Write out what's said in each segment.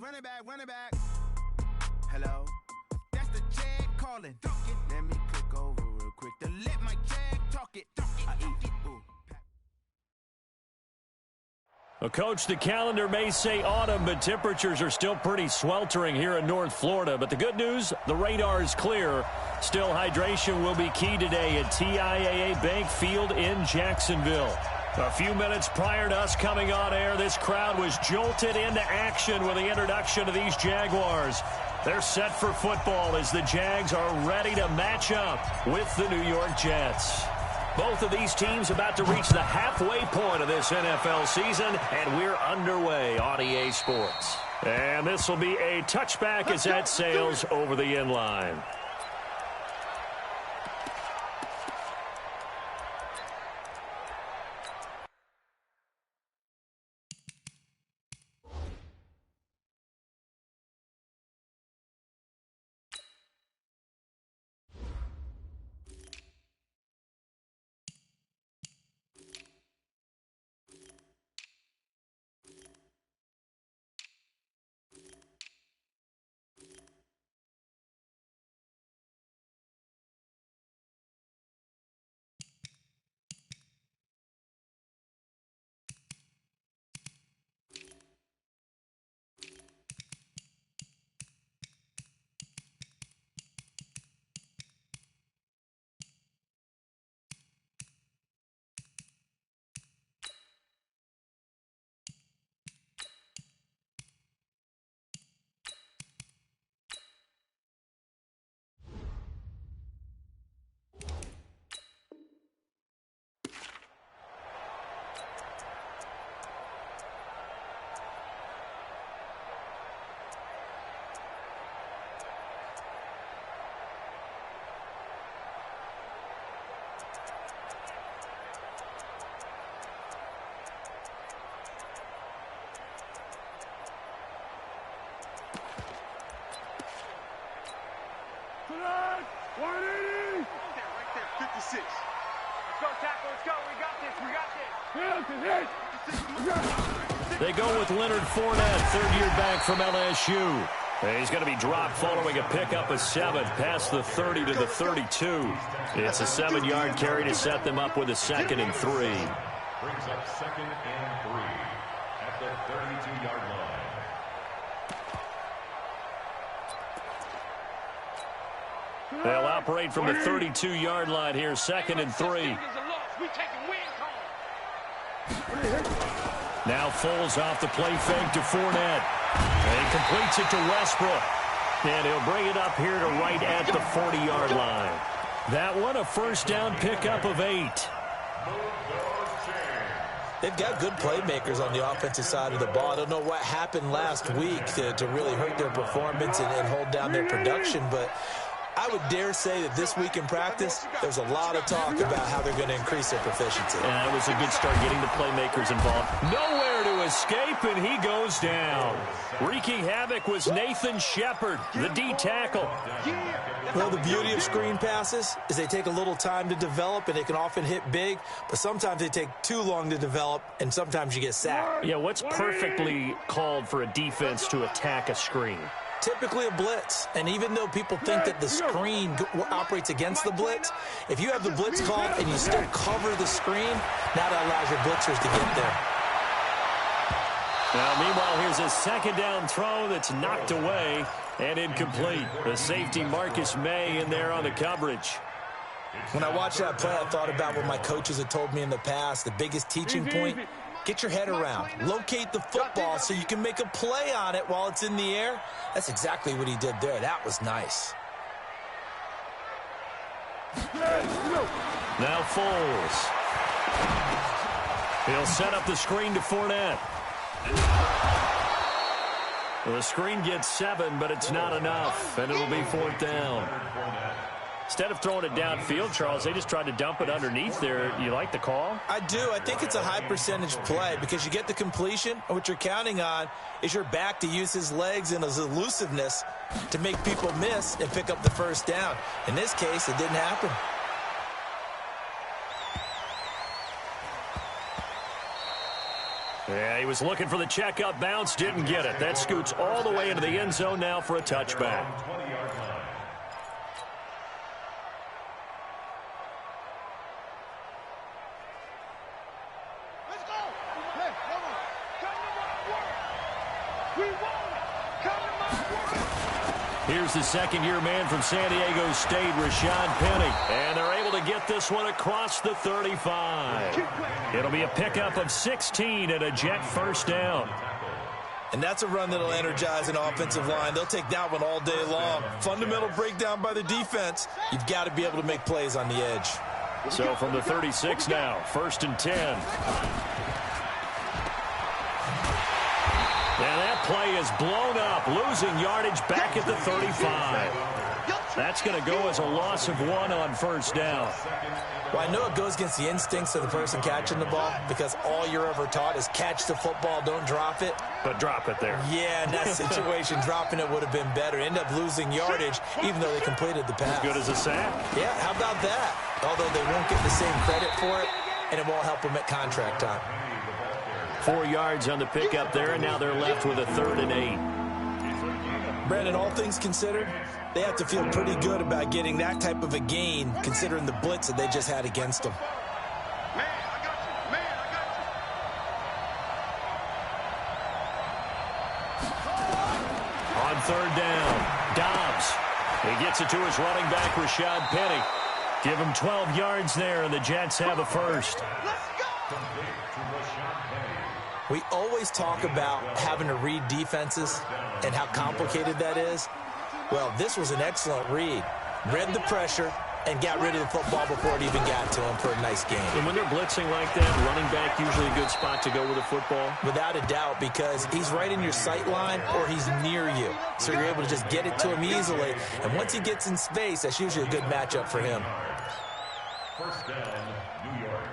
running back. Hello? That's the Jag calling. Let me click over real quick to let my Jag talk it. I eat it. Well, Coach, the calendar may say autumn, but temperatures are still pretty sweltering here in North Florida. But the good news, the radar is clear. Still, hydration will be key today at TIAA Bank Field in Jacksonville. A few minutes prior to us coming on air, this crowd was jolted into action with the introduction of these Jaguars. They're set for football as the Jags are ready to match up with the New York Jets. Both of these teams about to reach the halfway point of this NFL season, and we're underway on EA Sports. And this will be a touchback as that sails over the end line. They go with Leonard Fournette, third-year back from LSU. He's going to be dropped following a pickup of 7 past the 30 to the 32. It's a 7-yard carry to set them up with a 2nd and 3. Brings up 2nd and 3 at the 32-yard line. They'll operate from the 32-yard line here, 2nd and 3. Now Foles off the play fake to Fournette. And he completes it to Westbrook. And he'll bring it up here to right at the 40-yard line. That one, a first down pickup of 8. They've got good playmakers on the offensive side of the ball. I don't know what happened last week to really hurt their performance and hold down their production, but I would dare say that this week in practice, there's a lot of talk about how they're going to increase their proficiency. And that was a good start getting the playmakers involved. Nowhere to escape, and he goes down. Wreaking havoc was Nathan Shepard, the D tackle. Well, the beauty of screen passes is they take a little time to develop, and they can often hit big, but sometimes they take too long to develop, and sometimes you get sacked. Yeah, what's perfectly called for a defense to attack a screen? Typically a blitz, and even though people think that the screen operates against the blitz, if you have the blitz called and you still cover the screen, now that allows your blitzers to get there. Now, meanwhile, here's a 2nd down throw that's knocked away and incomplete. The safety Marcus May in there on the coverage. When I watched that play, I thought about what my coaches had told me in the past. The biggest teaching point, get your head around. Locate the football so you can make a play on it while it's in the air. That's exactly what he did there. That was nice. Now Foles. He'll set up the screen to Fournette. Well, the screen gets 7, but it's not enough, and it'll be 4th down. Instead of throwing it downfield, Charles, they just tried to dump it underneath there. You like the call? I do. I think it's a high-percentage play because you get the completion, and what you're counting on is your back to use his legs and his elusiveness to make people miss and pick up the first down. In this case, it didn't happen. Yeah, he was looking for the checkup bounce, didn't get it. That scoots all the way into the end zone now for a touchback. Let's go. Hey, come on. Come to my work. We want it. Come to my work. Here's the second-year man from San Diego State, Rashad Penny. And they're able to get this one across the 35. It'll be a pickup of 16 and a Jet first down. And that's a run that'll energize an offensive line. They'll take that one all day long. Fundamental breakdown by the defense. You've got to be able to make plays on the edge. So from the 36 now, 1st and 10. And that play is blown up, losing yardage back at the 35. That's going to go as a loss of 1 on first down. Well, I know it goes against the instincts of the person catching the ball because all you're ever taught is catch the football, don't drop it. But drop it there. Yeah, in that situation, dropping it would have been better. End up losing yardage, even though they completed the pass. As good as a sack. Yeah, how about that? Although they won't get the same credit for it, and it won't help them at contract time. 4 yards on the pickup there, and now they're left with a 3rd and 8. Brandon, all things considered, they have to feel pretty good about getting that type of a gain, considering the blitz that they just had against them. Man, I got you. Man, I got you. On 3rd down, Dobbs. He gets it to his running back, Rashad Penny. Give him 12 yards there, and the Jets have a first. Let's go. We always talk about having to read defenses and how complicated that is. Well, this was an excellent read. Read the pressure and got rid of the football before it even got to him for a nice game. And when they're blitzing like that, running back usually a good spot to go with the football? Without a doubt, because he's right in your sight line or he's near you. So you're able to just get it to him easily. And once he gets in space, that's usually a good matchup for him. First down, New York.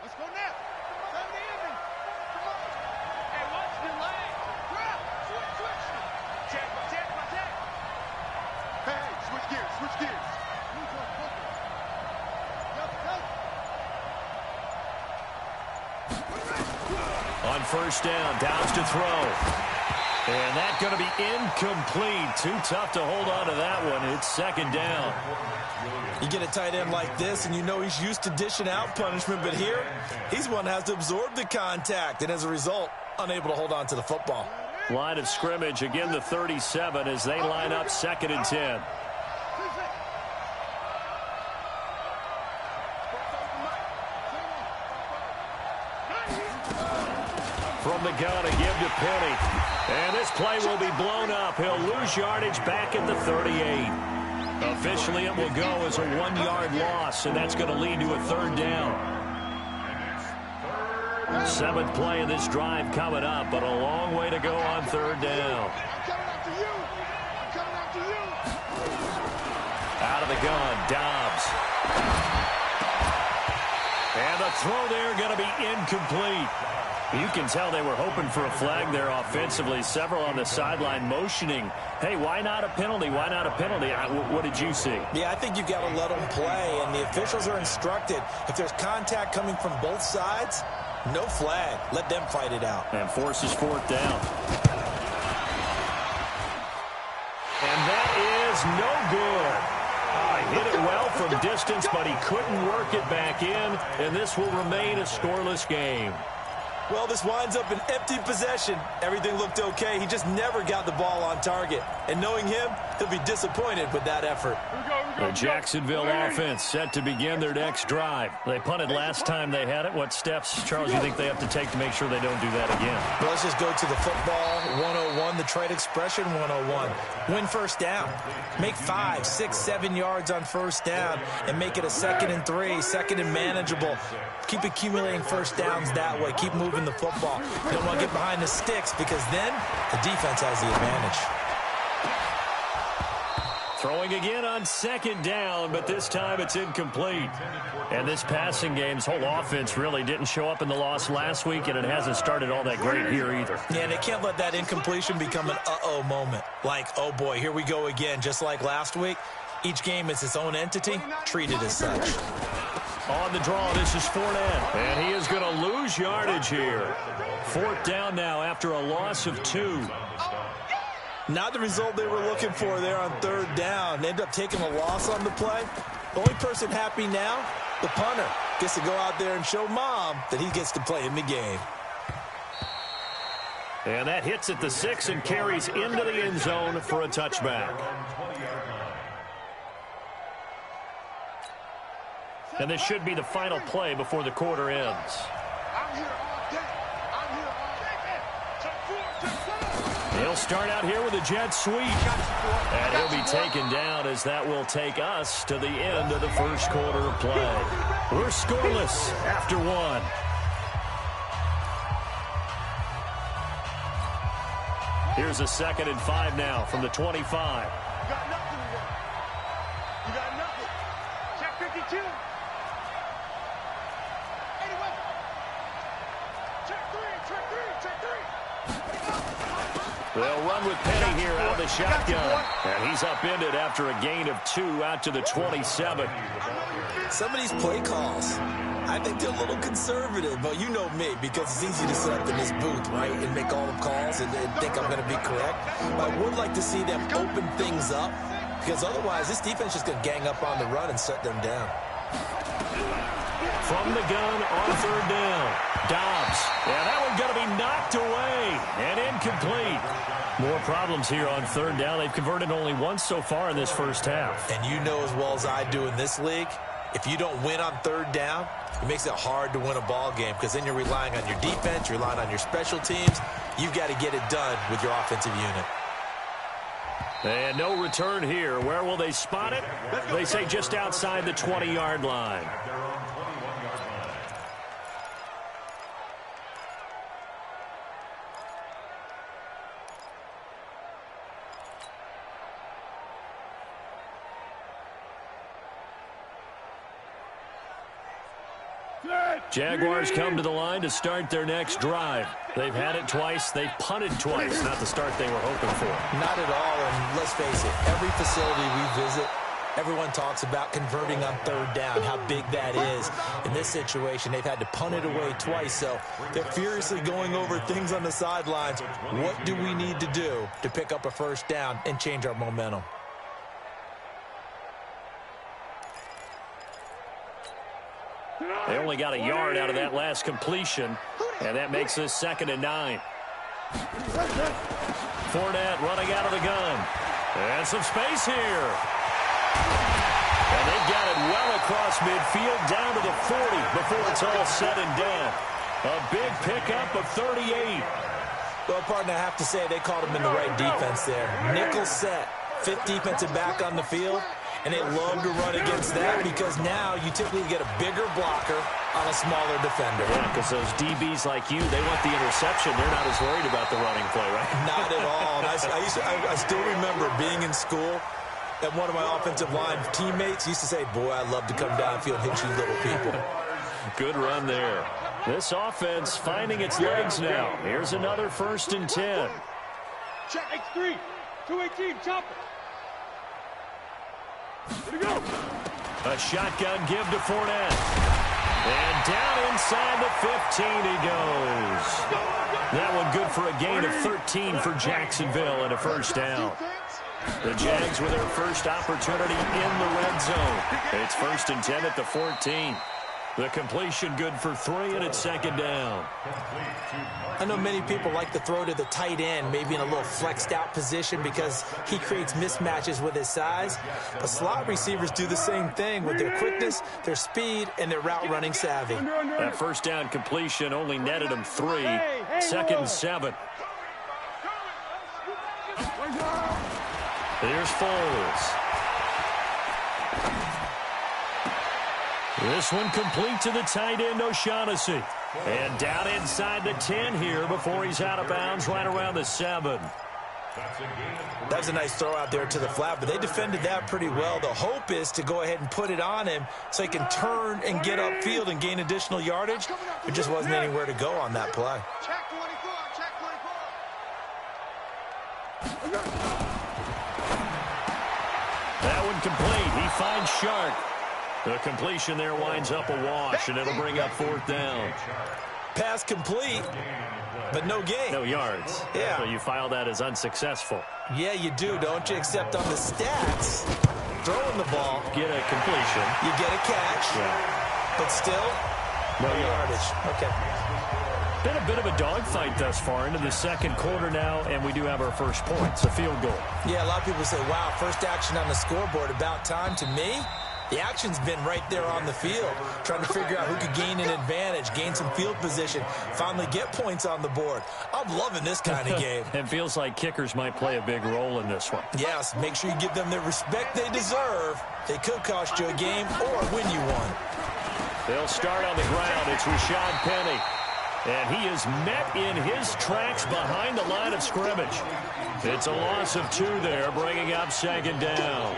Let's go now. Time to end him. Come on. Hey, watch the leg. Grab. Switch. Check. Hey, switch gears. On first down, Dobbs to throw. And that's going to be incomplete. Too tough to hold on to that one. It's 2nd down. You get a tight end like this, and you know he's used to dishing out punishment, but here, he's one that has to absorb the contact, and as a result, unable to hold on to the football. Line of scrimmage, again the 37 as they line up 2nd and 10. From the gun, a give to Penny. And this play will be blown up. He'll lose yardage back at the 38. Officially, it will go as a 1-yard loss, and that's going to lead to a 3rd down. 7th play of this drive coming up, but a long way to go on 3rd down. Out of the gun, Dobbs. And the throw there going to be incomplete. You can tell they were hoping for a flag there offensively. Several on the sideline motioning, hey, why not a penalty? Why not a penalty? What did you see? Yeah, I think you've got to let them play, and the officials are instructed. If there's contact coming from both sides, no flag. Let them fight it out. And forces 4th down. And that is no good. He hit it well from distance, but he couldn't work it back in, and this will remain a scoreless game. Well, this winds up an empty possession. Everything looked okay. He just never got the ball on target. And knowing him, he'll be disappointed with that effort. The Jacksonville offense set to begin their next drive. They punted last time they had it. What steps, Charles, you think they have to take to make sure they don't do that again? Well, let's just go to the football 101, the trade expression 101. Win first down. Make 5, 6, 7 yards on first down and make it a 2nd and 3, 2nd and manageable. Keep accumulating first downs that way. Keep moving the football. You don't want to get behind the sticks because then the defense has the advantage. Throwing again on second down, but this time it's incomplete. And this passing game's whole offense really didn't show up in the loss last week, and it hasn't started all that great here either. Yeah, and they can't let that incompletion become an uh-oh moment. Like, oh boy, here we go again, just like last week. Each game is its own entity, treated as such. On the draw, this is Fournette, and he is going to lose yardage here. 4th down now after a loss of 2. Not the result they were looking for there on 3rd down. They end up taking a loss on the play. The only person happy now, the punter, gets to go out there and show mom that he gets to play in the game. And that hits at the 6 and carries into the end zone for a touchback. And this should be the final play before the quarter ends. I'm here all day. I'm here all day. He'll start out here with a jet sweep. And he'll be taken down as that will take us to the end of the first quarter of play. We're scoreless after 1. Here's a 2nd and 5 now from the 25. You got nothing to work. You got nothing. Check 52. Anyway. Check 3, check 3, check 3. They'll run with Penny here out of the shotgun. And he's upended after a gain of 2 out to the 27. Some of these play calls, I think they're a little conservative, but you know me, because it's easy to sit up in this booth, right, and make all the calls and think I'm going to be correct. But I would like to see them open things up, because otherwise this defense is just going to gang up on the run and shut them down. From the gun on 3rd down. Dobbs. Yeah, that one's going to be knocked away and incomplete. More problems here on 3rd down. They've converted only once so far in this first half. And you know as well as I do in this league, if you don't win on 3rd down, it makes it hard to win a ball game because then you're relying on your defense, you're relying on your special teams. You've got to get it done with your offensive unit. And no return here. Where will they spot it? They say just outside the 20-yard line. Jaguars come to the line to start their next drive. They've had it twice. They've punted twice. Not the start they were hoping for. Not at all, and let's face it, every facility we visit, everyone talks about converting on 3rd down, how big that is. In this situation, they've had to punt it away twice, so they're furiously going over things on the sidelines. What do we need to do to pick up a 1st down and change our momentum? They only got a yard out of that last completion, and that makes this 2nd and 9. Fournette running out of the gun. And some space here. And they've got it well across midfield down to the 40 before it's all said and done. A big pickup of 38. Well, partner, I have to say they called him in the right defense there. Nickel set, 5th defensive back on the field. And they love to run against that because now you typically get a bigger blocker on a smaller defender. Yeah, because those DBs like you, they want the interception. They're not as worried about the running play, right? Not at all. And I still remember being in school, and one of my offensive line teammates used to say, boy, I'd love to come downfield and hit you little people. Good run there. This offense finding its legs now. Here's another 1st and 10. Check X3. 218, chopper. Here we go. A shotgun give to Fournette. And down inside the 15 he goes. That one good for a gain of 13 for Jacksonville and a 1st down. The Jags with their first opportunity in the red zone. It's 1st and 10 at the 14. The completion good for 3, and it's 2nd down. I know many people like to throw to the tight end, maybe in a little flexed out position because he creates mismatches with his size. But slot receivers do the same thing with their quickness, their speed, and their route running savvy. That 1st down completion only netted him 3. 2nd and 7. Here's Foles. This one complete to the tight end, O'Shaughnessy. And down inside the 10 here before he's out of bounds right around the 7. That was a nice throw out there to the flat, but they defended that pretty well. The hope is to go ahead and put it on him so he can turn and get upfield and gain additional yardage. There just wasn't anywhere to go on that play. Check 24, check 24. That one complete. He finds Shark. The completion there winds up a wash, and it'll bring up 4th down. Pass complete, but no gain. No yards. Yeah. So you file that as unsuccessful. Yeah, you do, don't you? Except on the stats, throwing the ball, Get a completion. you get a catch, Yeah. but still, no yardage. Okay. Been a bit of a dogfight thus far into the second quarter now, and we do have our first points, a field goal. Yeah, a lot of people say, wow, first action on the scoreboard, about time. To me, the action's been right there on the field, trying to figure out who could gain an advantage, gain some field position, finally get points on the board. I'm loving this kind of game. It feels like kickers might play a big role in this one. Yes, make sure you give them the respect they deserve. They could cost you a game or win you one. They'll start on the ground. It's Rashad Penny. And he is met in his tracks behind the line of scrimmage. It's a loss of 2 there, bringing up 2nd down.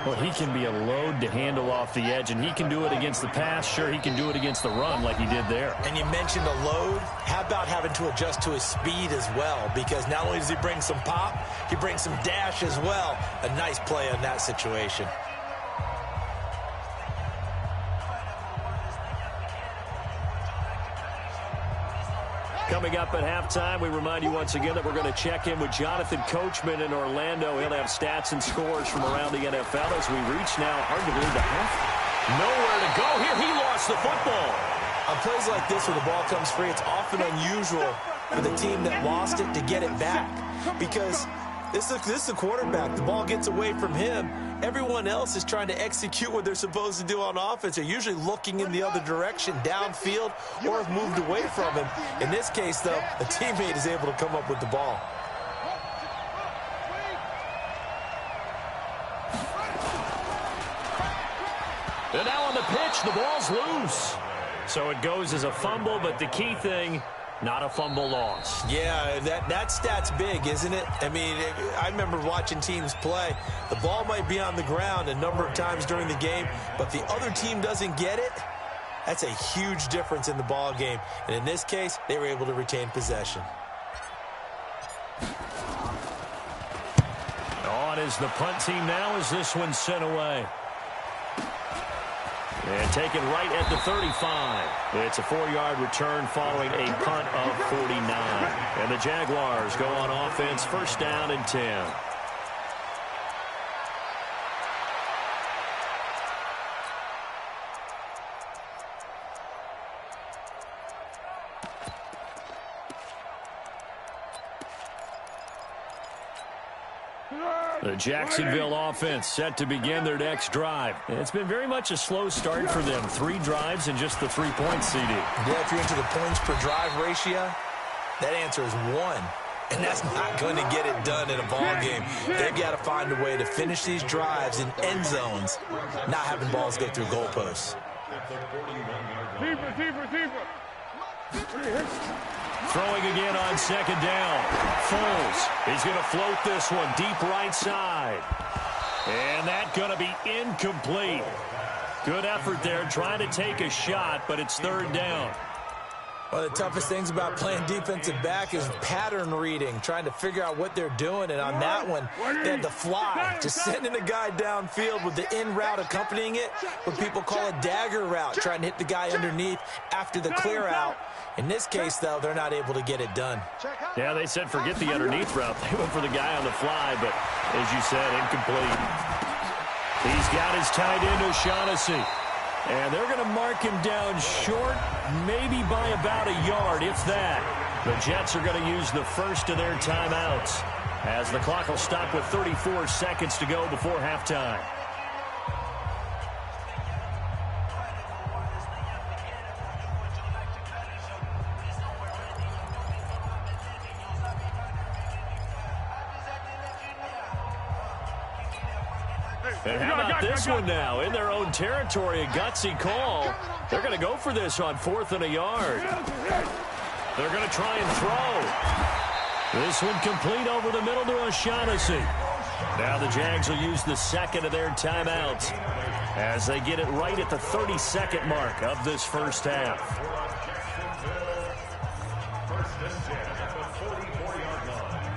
Well, he can be a load to handle off the edge, and he can do it against the pass. Sure, he can do it against the run like he did there. And you mentioned a load. How about having to adjust to his speed as well? Because not only does he bring some pop, he brings some dash as well. A nice play on that situation. Coming up at halftime, we remind you once again that we're going to check in with Jonathan Coachman in Orlando. He'll have stats and scores from around the NFL as we reach now, hard to believe, the half. Nowhere to go here. He lost the football. On plays like this where the ball comes free, it's often unusual for the team that lost it to get it back. Because this is the quarterback. The ball gets away from him. Everyone else is trying to execute what they're supposed to do on offense. They're usually looking in the other direction, downfield, or have moved away from him. In this case, though, a teammate is able to come up with the ball. And now on the pitch, the ball's loose. So it goes as a fumble, but the key thing, not a fumble loss. Yeah, that stat's big, isn't it? I mean, I remember watching teams play. The ball might be on the ground a number of times during the game, but the other team doesn't get it. That's a huge difference in the ball game. And in this case, they were able to retain possession. On is the punt team now as this one's sent away. And taken right at the 35. It's a 4-yard return following a punt of 49. And the Jaguars go on offense, 1st down and 10. The Jacksonville offense set to begin their next drive. It's been very much a slow start for them. 3 drives and just the 3 points, CD. Yeah, if you're into the points per drive ratio, that answer is 1. And that's not going to get it done in a ball game. They've got to find a way to finish these drives in end zones, not having balls go through goalposts. Throwing again on 2nd down. Foles, he's going to float this one deep right side. And that's going to be incomplete. Good effort there, trying to take a shot, but it's 3rd down. One of the toughest things about playing defensive back is pattern reading, trying to figure out what they're doing. And on that one, they had to fly, just sending a guy downfield with the in route accompanying it, what people call a dagger route, trying to hit the guy underneath after the clear out. In this case, though, they're not able to get it done. Yeah, they said forget the underneath route. They went for the guy on the fly, but as you said, incomplete. He's got his tight end, O'Shaughnessy. And they're going to mark him down short, maybe by about a yard, if that. The Jets are going to use the first of their timeouts as the clock will stop with 34 seconds to go before halftime. And how about this one now? In their own territory, a gutsy call. They're going to go for this on 4th and a yard. They're going to try and throw. This one complete over the middle to O'Shaughnessy. Now the Jags will use the second of their timeouts as they get it right at the 30-second mark of this first half. First and 10 at the 44-yard line.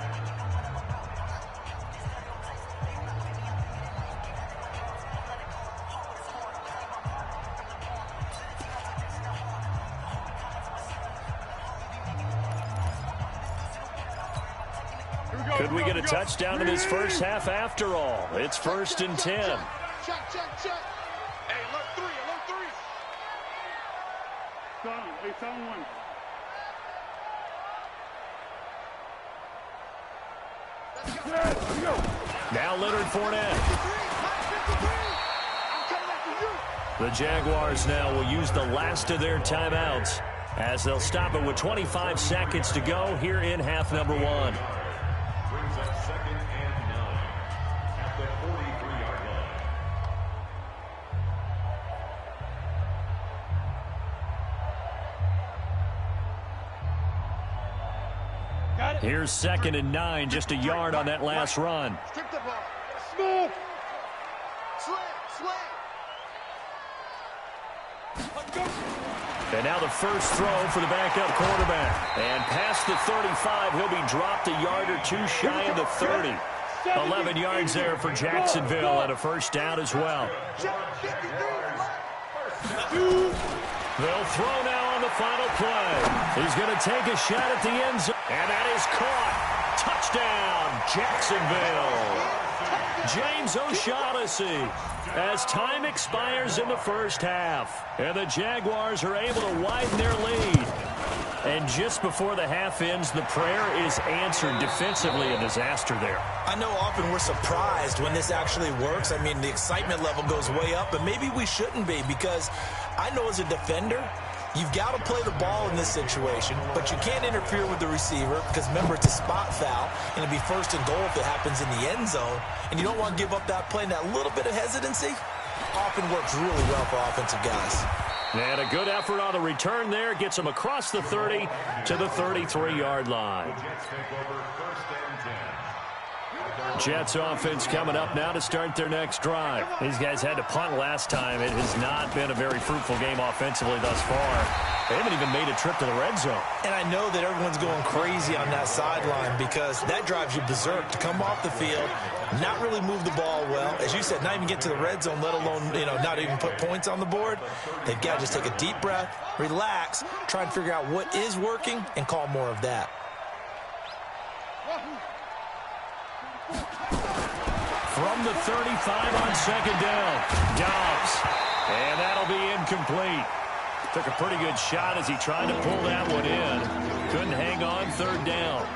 Could we get a touchdown in this first half after all? It's first and 10. Check. Hey, alert three. Sound one. Now Leonard Fournette. The Jaguars now will use the last of their timeouts as they'll stop it with 25 seconds to go here in half number one. Brings up second and 9 at the 43-yard line. Got it. Here's second and 9, just a yard on that last run. Strip the ball. Smooth. Slam. Let's go. And now the first throw for the backup quarterback. And past the 35, he'll be dropped a yard or two shy of the 30. 11 yards there for Jacksonville and a first down as well. They'll throw now on the final play. He's going to take a shot at the end zone. And that is caught. Touchdown, Jacksonville. James O'Shaughnessy as time expires in the first half. And the Jaguars are able to widen their lead. And just before the half ends, the prayer is answered. Defensively, a disaster there. I know often we're surprised when this actually works. I mean, the excitement level goes way up, but maybe we shouldn't be, because I know as a defender, you've got to play the ball in this situation, but you can't interfere with the receiver because, remember, it's a spot foul, and it'll be first and goal if it happens in the end zone, and you don't want to give up that play, and that little bit of hesitancy often works really well for offensive guys. And a good effort on the return there. Gets them across the 30 to the 33-yard line. Jets offense coming up now to start their next drive. These guys had to punt last time. It has not been a very fruitful game offensively thus far. They haven't even made a trip to the red zone. And I know that everyone's going crazy on that sideline because that drives you berserk to come off the field, not really move the ball well. As you said, not even get to the red zone, let alone, not even put points on the board. They've got to just take a deep breath, relax, try and figure out what is working, and call more of that. From the 35 on second down, Dobbs. And that'll be incomplete. Took a pretty good shot as he tried to pull that one in. Couldn't hang on third down.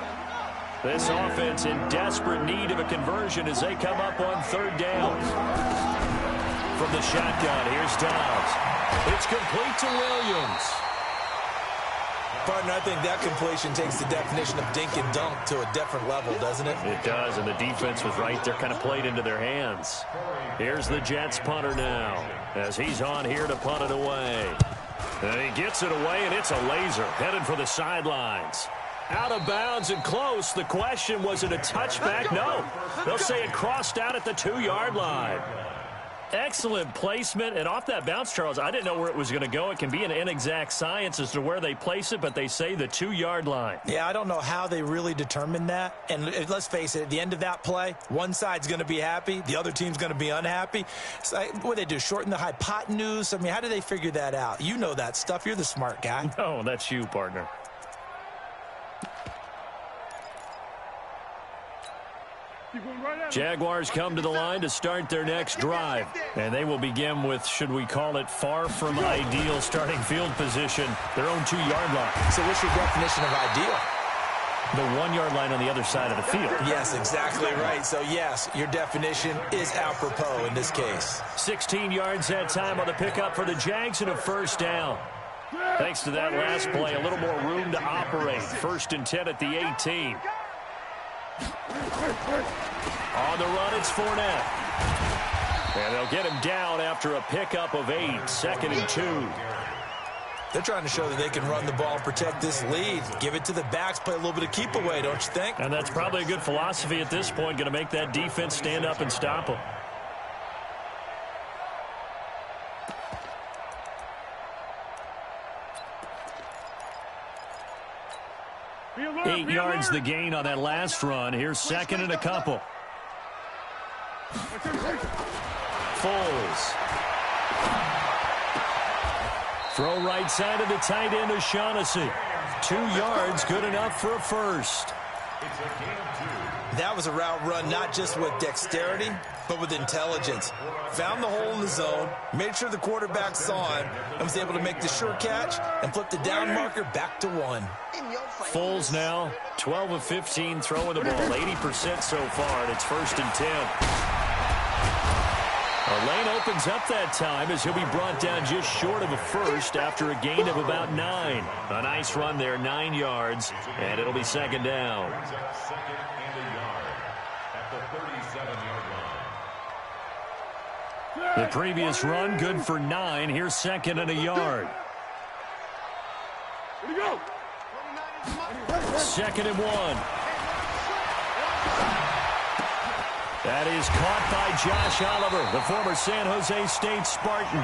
This offense in desperate need of a conversion as they come up on third down. From the shotgun, here's Dobbs. It's complete to Williams. Partner, I think that completion takes the definition of dink and dunk to a different level, doesn't it? It does, and the defense was right there, kind of played into their hands. Here's the Jets punter now as he's on here to punt it away. And he gets it away, and it's a laser headed for the sidelines. Out of bounds and close. The question, was it a touchback? No. They'll say it crossed out at the 2-yard line. Excellent placement, and off that bounce, Charles, I didn't know where it was going to go. It can be an inexact science as to where they place it, but they say the 2-yard line. Yeah, I don't know how they really determined that. And let's face it, at the end of that play, one side's going to be happy, the other team's going to be unhappy. It's like, what do they do, shorten the hypotenuse? I mean, how do they figure that out? You know that stuff. You're the smart guy. No, that's you, partner. Jaguars come to the line to start their next drive. And they will begin with, should we call it, far from ideal starting field position, their own 2-yard line. So what's your definition of ideal? The 1-yard line on the other side of the field. Yes, exactly right. So, yes, your definition is apropos in this case. 16 yards that time on the pickup for the Jags and a first down. Thanks to that last play, a little more room to operate. First and 10 at the 18. On the run, it's Fournette. And they'll get him down after a pickup of 8. Second and 2. They're trying to show that they can run the ball and protect this lead. Give it to the backs, play a little bit of keep away, don't you think? And that's probably a good philosophy at this point, going to make that defense stand up and stop them. 8 yards the gain on that last run. Here's second and a couple. Foles. Throw right side of the tight end O'Shaughnessy. 2 yards, good enough for a first. That was a route run not just with dexterity, but with intelligence. Found the hole in the zone, made sure the quarterback saw him, and was able to make the sure catch and flip the down marker back to 1. Foles now, 12 of 15 throwing the ball, 80% so far, and it's 1st and 10. Our lane opens up that time as he'll be brought down just short of a first after a gain of about 9. A nice run there, 9 yards, and it'll be 2nd down. Second and a yard at the 37-yard line. The previous run, good for 9. Here's 2nd and a yard. 2nd and 1. That is caught by Josh Oliver, the former San Jose State Spartan.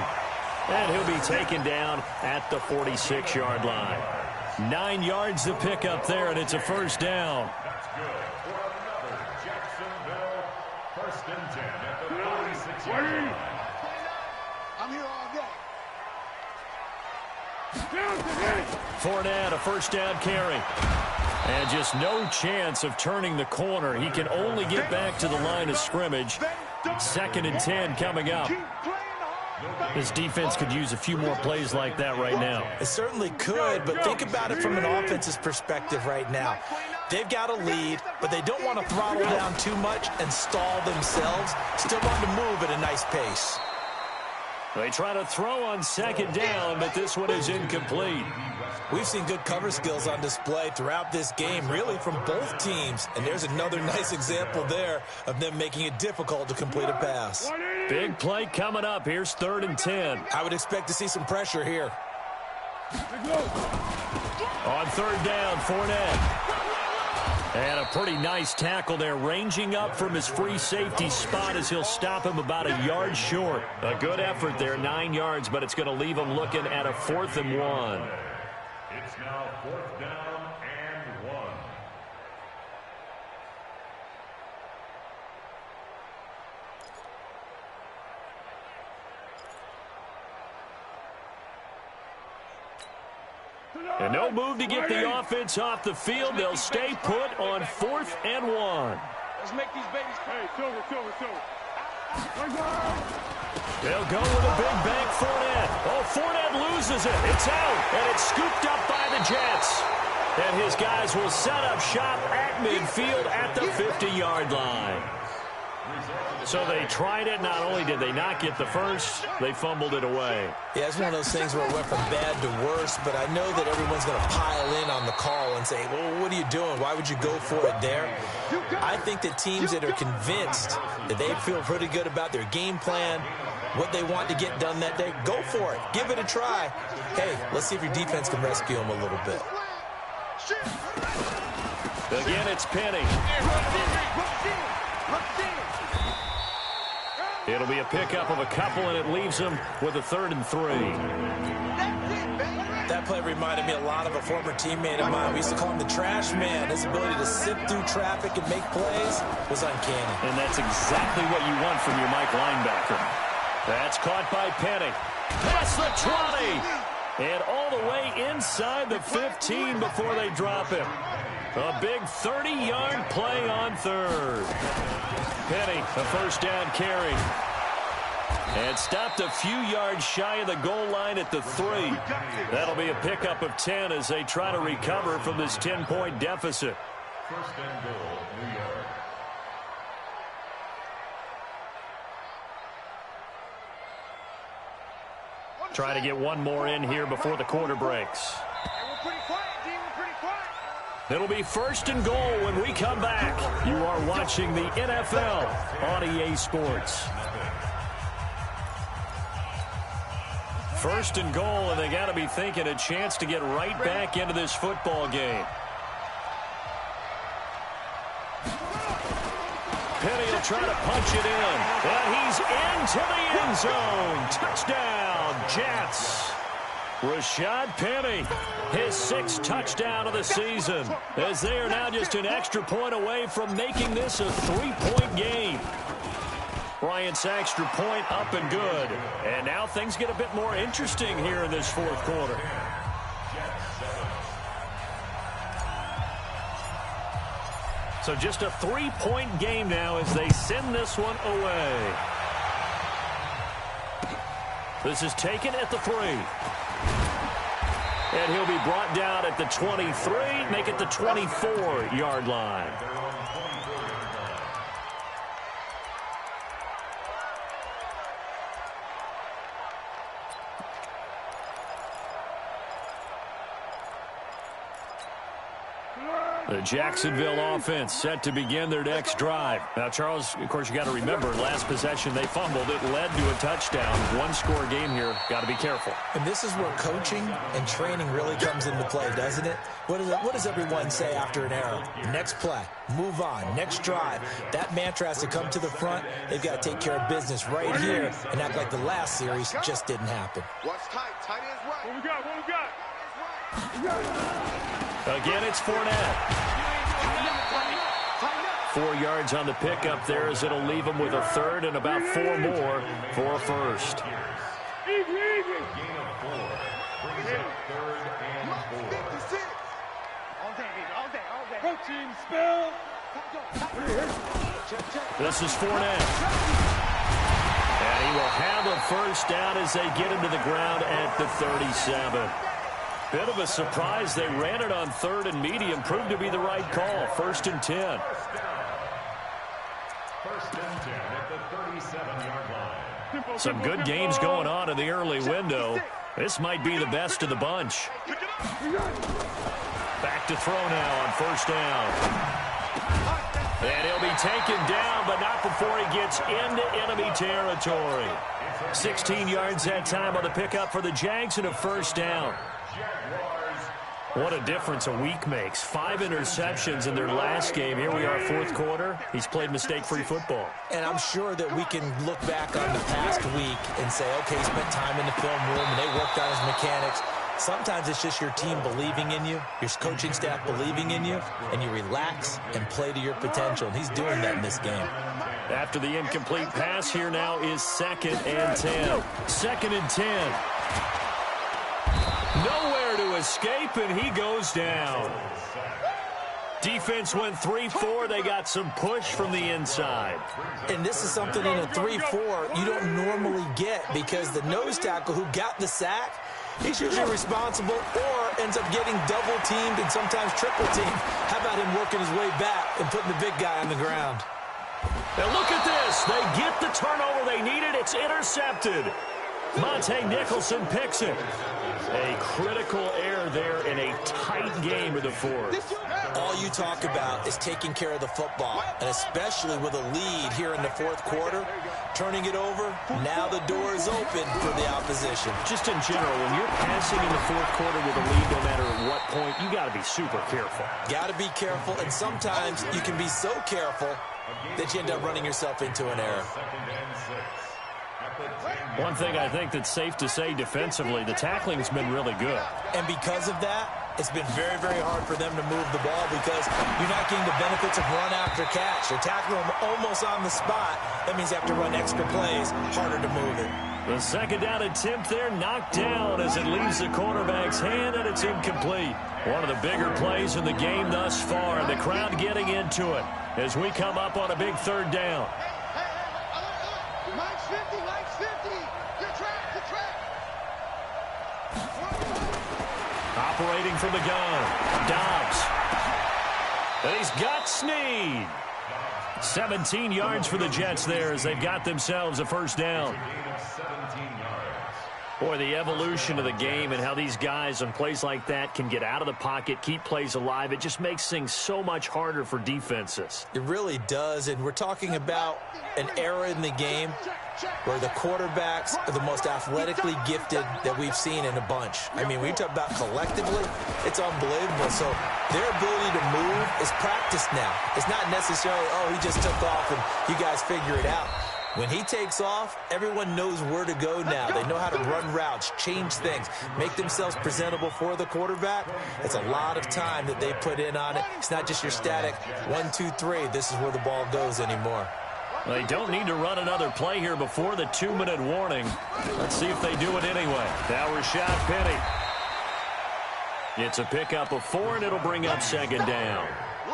And he'll be taken down at the 46-yard line. 9 yards the pickup there, and it's a 1st down. That's good for another Jacksonville 1st and 10 at the 46-yard line. I'm here all day. Fournette, a 1st down carry. And just no chance of turning the corner. He can only get back to the line of scrimmage. 2nd and 10 coming up. This defense could use a few more plays like that right now. It certainly could, but think about it from an offense's perspective right now. They've got a lead, but they don't want to throttle down too much and stall themselves. Still want to move at a nice pace. They try to throw on 2nd down, but this one is incomplete. We've seen good cover skills on display throughout this game, really from both teams. And there's another nice example there of them making it difficult to complete a pass. Big play coming up. Here's 3rd and 10. I would expect to see some pressure here. On 3rd down, Fournette. And a pretty nice tackle there, ranging up from his free safety spot as he'll stop him about a yard short. A good effort there, 9 yards, but it's going to leave him looking at a 4th and 1. It's now 4th down and 1. And no move to get the offense off the field. They'll stay put on 4th and 1. Let's make these babies pay. Silver. They'll go with a big bank Fournette. Oh, Fournette loses it. It's out, and it's scooped up by the Jets. And his guys will set up shop at midfield at the 50-yard line. So they tried it. Not only did they not get the first, they fumbled it away. Yeah, it's one of those things where it went from bad to worse, but I know that everyone's going to pile in on the call and say, well, what are you doing? Why would you go for it there? I think that teams that are convinced that they feel pretty good about their game plan, what they want to get done that day, go for it. Give it a try. Hey, let's see if your defense can rescue them a little bit. Again, it's Penny. It'll be a pickup of a couple, and it leaves them with a 3rd and 3. That play reminded me a lot of a former teammate of mine. We used to call him the trash man. His ability to sift through traffic and make plays was uncanny. And that's exactly what you want from your Mike linebacker. That's caught by Penny. Past the 20. And all the way inside the 15 before they drop him. A big 30-yard play on 3rd. Penny, a 1st down carry. And stopped a few yards shy of the goal line at the 3. That'll be a pickup of 10 as they try to recover from this 10-point deficit. 1st and goal, New York. Try to get one more in here before the quarter breaks. We're pretty quiet, D. We're pretty quiet. It'll be 1st and goal when we come back. You are watching the NFL on EA Sports. First and goal, and they got to be thinking a chance to get right back into this football game. Penny will try to punch it in, and he's into the end zone. Touchdown, Jets. Rashad Penny, his 6th touchdown of the season, as they are now just an extra point away from making this a 3-point game. Bryant's extra point up and good. And now things get a bit more interesting here in this 4th quarter. So just a 3-point game now as they send this one away. This is taken at the 3. And he'll be brought down at the 23, make it the 24-yard line. The Jacksonville offense set to begin their next drive. Now, Charles, of course, you got to remember, last possession they fumbled. It led to a touchdown. 1-score game here. Got to be careful. And this is where coaching and training really comes into play, doesn't it? What does everyone say after an error? Next play, move on, next drive. That mantra has to come to the front. They've got to take care of business right here and act like the last series just didn't happen. What's tight? Tight ends right. What we got? What we got? Again, it's Fournette. 4 yards on the pickup there as it'll leave him with a 3rd and about 4 more for a 1st. Gain of 4. Brings up 3rd and 4. All day. Coaching spell. This is Fournette. And he will have a 1st down as they get him to the ground at the 37. Bit of a surprise. They ran it on 3rd and medium. Proved to be the right call. 1st and 10. 1st and 10 at the 37-yard line. Some good games going on in the early window. This might be the best of the bunch. Back to throw now on 1st down. And he'll be taken down, but not before he gets into enemy territory. 16 yards that time on the pickup for the Jags and a 1st down. What a difference a week makes. 5 interceptions in their last game. Here we are, 4th quarter. He's played mistake-free football. And I'm sure that we can look back on the past week and say, okay, he spent time in the film room and they worked on his mechanics. Sometimes it's just your team believing in you, your coaching staff believing in you, and you relax and play to your potential. And he's doing that in this game. After the incomplete pass, here now is 2nd and 10. 2nd and 10. Nowhere to escape, and he goes down. Defense went 3-4. They got some push from the inside. And this is something in a 3-4 you don't normally get because the nose tackle who got the sack, he's usually responsible or ends up getting double-teamed and sometimes triple-teamed. How about him working his way back and putting the big guy on the ground? Now look at this. They get the turnover they needed. It's intercepted. Monte Nicholson picks it. A critical error there in a tight game of the 4th. All you talk about is taking care of the football, and especially with a lead here in the 4th quarter, turning it over, now the door is open for the opposition. Just in general, when you're passing in the 4th quarter with a lead, no matter at what point, you got to be super careful. Got to be careful, and sometimes you can be so careful that you end up running yourself into an error. One thing I think that's safe to say defensively, the tackling's been really good. And because of that, it's been very, very hard for them to move the ball because you're not getting the benefits of run after catch. They're tackling them almost on the spot. That means you have to run extra plays, harder to move it. The 2nd down attempt there knocked down as it leaves the quarterback's hand, and it's incomplete. One of the bigger plays in the game thus far, and the crowd getting into it as we come up on a big 3rd down. Mike's 50, Mike's 50. Good track. Operating from the gun, Dobbs. And he's got Snead. 17 yards for the Jets there as they've got themselves a 1st down. Boy, the evolution of the game and how these guys on plays like that can get out of the pocket, keep plays alive, it just makes things so much harder for defenses. It really does, and we're talking about an era in the game where the quarterbacks are the most athletically gifted that we've seen in a bunch. I mean, when you talk about collectively, it's unbelievable. So their ability to move is practiced now. It's not necessarily, oh, he just took off and you guys figure it out. When he takes off, everyone knows where to go now. They know how to run routes, change things, make themselves presentable for the quarterback. It's a lot of time that they put in on it. It's not just your static 1, 2, 3. This is where the ball goes anymore. They don't need to run another play here before the 2-minute warning. Let's see if they do it anyway. Now Rashad Penny. It's a pickup of 4, and it'll bring up second down. He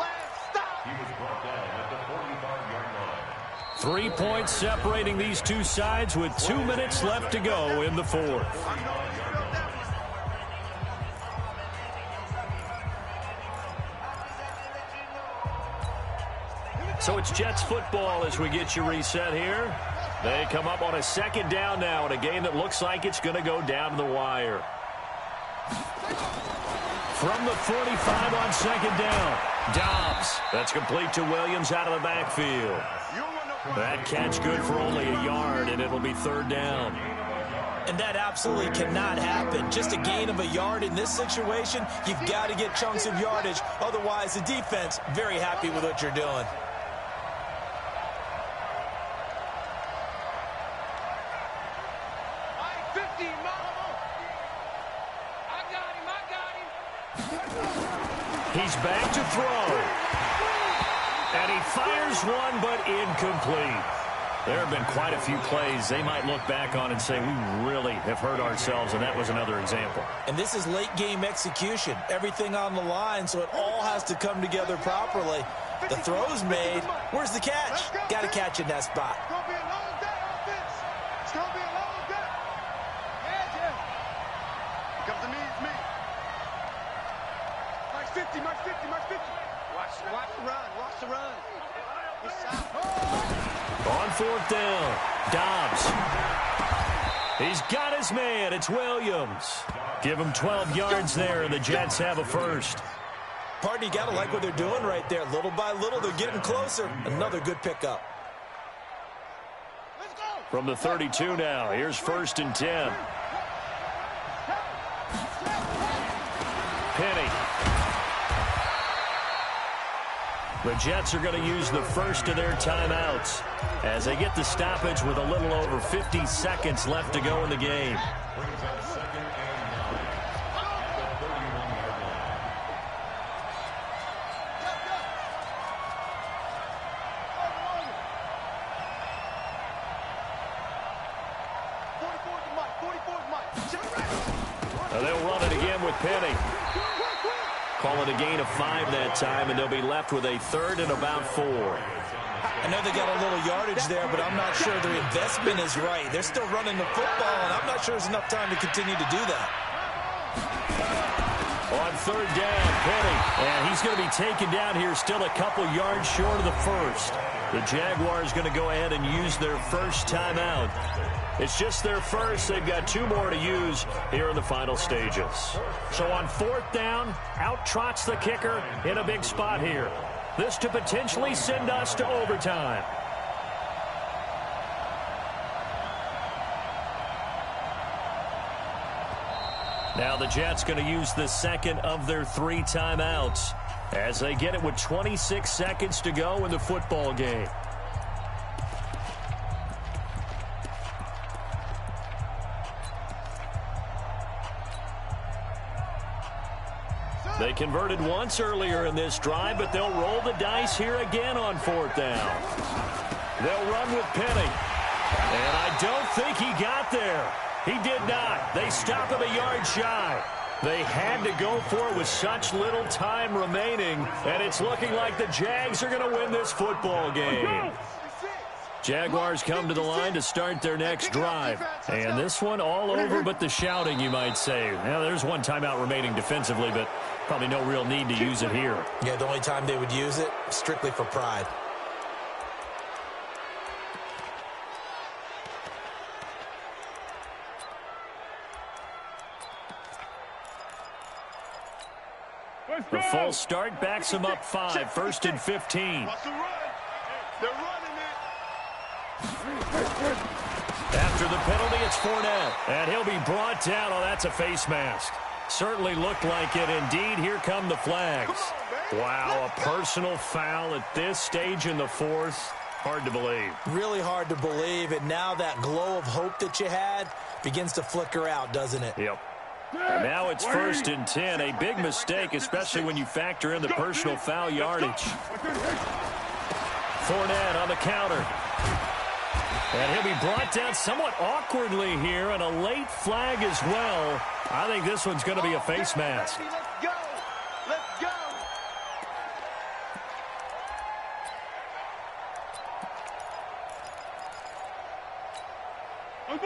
was brought down at the 45-yard line. 3 points separating these two sides with 2 minutes left to go in the fourth. So it's Jets football as we get you reset here. They come up on a second down now in a game that looks like it's going to go down to the wire. From the 45 on second down, Dobbs. That's complete to Williams out of the backfield. That catch good for only a yard, and it'll be third down. And that absolutely cannot happen. Just a gain of a yard in this situation, you've got to get chunks of yardage. Otherwise, the defense, very happy with what you're doing. He's back to throw. And he fires one, but incomplete. There have been quite a few plays they might look back on and say, we really have hurt ourselves, and that was another example. And this is late-game execution. Everything on the line, so it all has to come together properly. The throw's made. Where's the catch? Got to catch in that spot. It's going to be a long day, offense. It's going to be a long day. Yeah. Here comes the me, it's me. Mark 50, Mark 50, Mark 50. Watch the run, watch the run. On fourth down, Dobbs. He's got his man. It's Williams. Give him 12 yards there, and the Jets have a first. Pardon, you got to like what they're doing right there. Little by little, they're getting closer. Another good pickup. Let's go. From the 32 now, here's first and 10. Penny. The Jets are going to use the first of their timeouts as they get the stoppage with a little over 50 seconds left to go in the game. Brings up second and 9 at the 31-yard line. Now they'll run it again with Penny. Call it a gain of 5 that time, and they'll be left with a third and about 4. I know they got a little yardage there, but I'm not sure their investment is right. They're still running the football, and I'm not sure there's enough time to continue to do that. On third down, Penny. And he's going to be taken down here still a couple yards short of the first. The Jaguars going to go ahead and use their first timeout. It's just their first. They've got 2 more to use here in the final stages. So on fourth down, out trots the kicker in a big spot here. This to potentially send us to overtime. Now the Jets going to use the second of their 3 timeouts as they get it with 26 seconds to go in the football game. They converted once earlier in this drive, but they'll roll the dice here again on fourth down. They'll run with Penny. And I don't think he got there. He did not. They stop him a yard shy. They had to go for it with such little time remaining, and it's looking like the Jags are going to win this football game. Jaguars come to the line to start their next drive. And this one all over but the shouting, you might say. Now, there's 1 timeout remaining defensively, but probably no real need to use it here. Yeah, the only time they would use it, strictly for pride. The false start backs him up 5, 1st and 15. They're running it. After the penalty, it's Fournette, and he'll be brought down. Oh, that's a face mask. Certainly looked like it. Indeed, here come the flags. Wow, a personal foul at this stage in the fourth. Hard to believe. Really hard to believe, and now that glow of hope that you had begins to flicker out, doesn't it? Yep. And now it's 1st and 10. A big mistake, especially when you factor in the personal foul yardage. Fournette on the counter. And he'll be brought down somewhat awkwardly here, and a late flag as well. I think this one's going to be a face mask. Let's go. Let's go.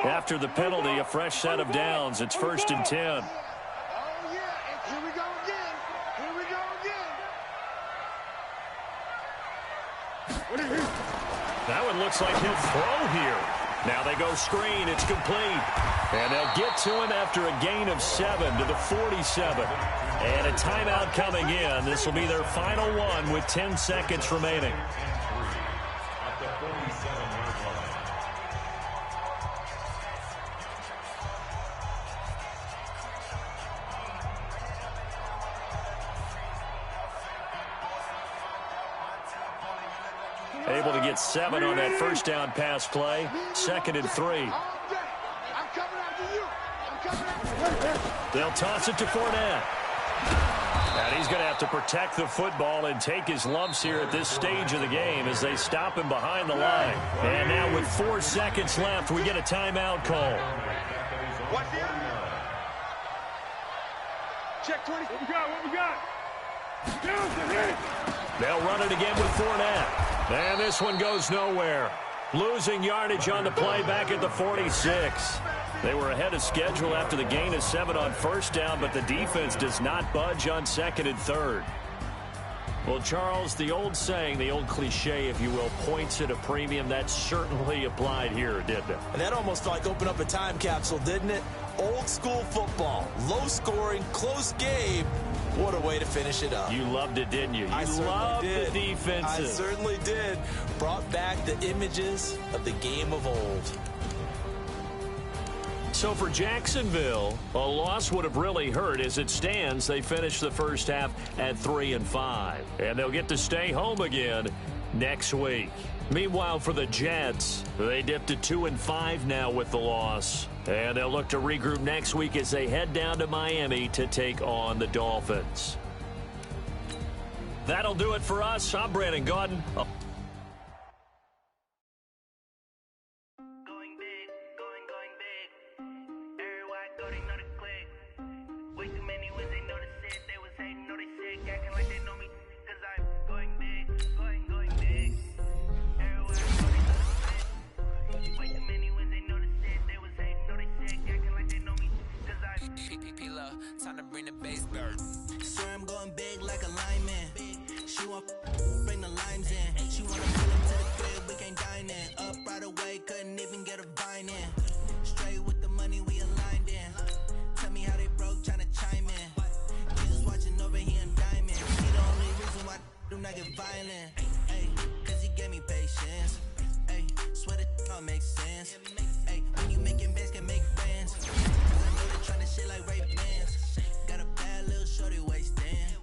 After the penalty, a fresh set of downs. It's 1st and 10. Oh, yeah. And here we go again. Here we go again. That one looks like he'll throw here. Now they go screen. It's complete. And they'll get to him after a gain of 7 to the 47. And a timeout coming in. This will be their final one with 10 seconds remaining. At the 47-yard line. Able to get 7 on that first down pass play. 2nd and 3. I'm coming after you. I'm coming after you. They'll toss it to Fournette. And he's going to have to protect the football and take his lumps here at this stage of the game as they stop him behind the line. And now with 4 seconds left, we get a timeout call. What's the check 20. What we got? What we got? They'll run it again with Fournette. And this one goes nowhere. Losing yardage on the play back at the 46. They were ahead of schedule after the gain of 7 on first down, but the defense does not budge on 2nd and 3rd. Well, Charles, the old saying, the old cliche, if you will, points at a premium, that certainly applied here, didn't it? And that almost like opened up a time capsule, didn't it? Old school football, low scoring, close game. What a way to finish it up. You loved it, didn't you? You loved the defenses. I certainly did. Brought back the images of the game of old. So for Jacksonville, a loss would have really hurt. As it stands, they finished the first half at 3-5. And they'll get to stay home again next week. Meanwhile, for the Jets, they dipped to 2-5 now with the loss. And they'll look to regroup next week as they head down to Miami to take on the Dolphins. That'll do it for us. I'm Brandon Gaudin. Time to bring the bass bird. Swear I'm going big like a lineman. She want bring the limes in. She wanna pull up to the crib, we can't dine in. Up right away, couldn't even get a vine in. Straight with the money we aligned in. Tell me how they broke, tryna chime in. Jesus watching over here in diamond. He the only reason why I do not get violent. Ay, cause he gave me patience. Ay, swear that all makes sense.